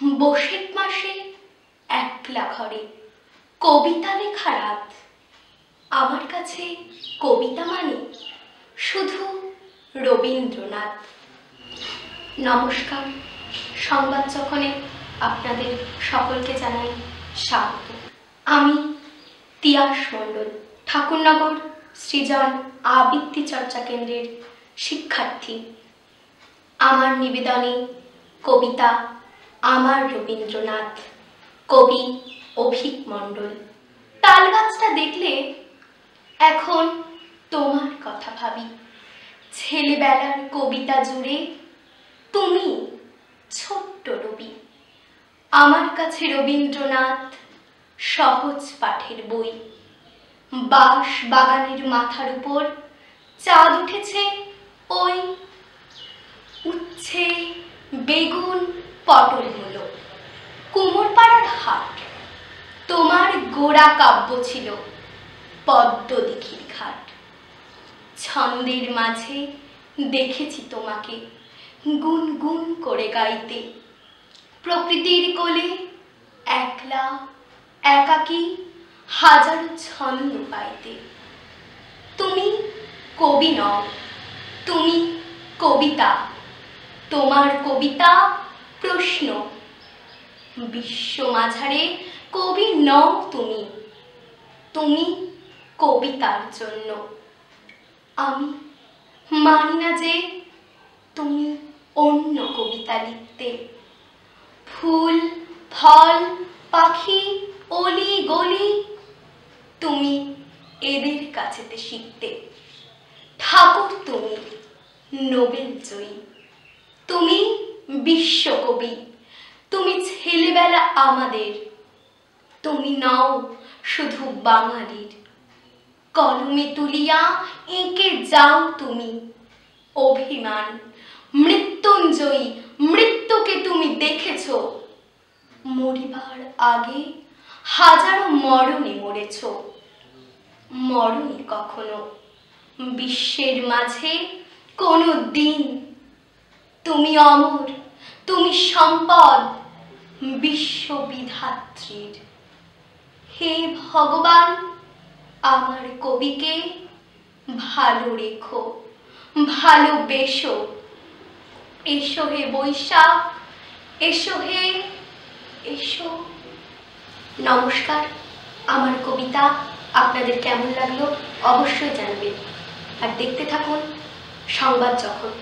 বৈশাখ মাসে একলা ঘরে কবিতা লেখা রাত। আমার কাছে কবিতা মানে শুধু রবীন্দ্রনাথ। নমস্কার, সংবাদ যখনে আপনাদের সকলকে জানাই স্বাগত। আমি তিয়াস মণ্ডল, ঠাকুরনগর সৃজন আবৃত্তি চর্চা কেন্দ্রের শিক্ষার্থী। আমার নিবেদনে কবিতা আমার রবীন্দ্রনাথ, কবি অভিক মণ্ডল। তাল গাছটা দেখলে এখন তোমার কথা ভাবি। ছেলেবেলার কবিতা জুড়ে তুমি ছোট্ট রবি। আমার কাছে রবীন্দ্রনাথ সহজ পাঠের বই। বাঁশ বাগানের মাথার উপর চাঁদ উঠেছে, ওই উচ্ছে বেগুন পটল হলো। কুমোরপাড়ার হাট তোমার গোড়া কাব্য ছিল পদ্ম দিঘির ঘাট। ছন্দের মাঝে দেখেছি তোমাকে গুনগুন করে গাইতে। প্রকৃতির কোলে একলা একাকী হাজারো ছন্দ পাইতে। তুমি কবি নও, তুমি কবিতা। তোমার কবিতা প্রশ্ন। বিশ্ব মাঝারে কবি নও তুমি, তুমি কবিতার জন্য। আমি মানি না যে তুমি অন্য কবিতা লিখতে। ফুল ফল পাখি অলি গলি তুমি এদের কাছেতে শিখতে। ঠাকুর তুমি নোবেল জয়ী, তুমি বিশ্বকবি। তুমি ছেলেবেলা আমাদের, তুমি নও শুধু বাঙালির। কলমে তুলিয়া এঁকে যাও তুমি অভিমান। মৃত্যুঞ্জয়ী মৃত্যুকে তুমি দেখেছ, মরিবার আগে হাজারো মরণে মরেছ। মরণে কখনো বিশ্বের মাঝে কোনো দিন। তুমি অমর, তুমি সম্পদ বিশ্ববিধাত্রীর। হে ভগবান, আমার কবিকে ভালো রেখো, ভালোবেসো। এসো হে বৈশাখ, এসো হে এসো। নমস্কার, আমার কবিতা আপনাদের কেমন লাগলো অবশ্যই জানবেন। আর দেখতে থাকুন সংবাদ যখন।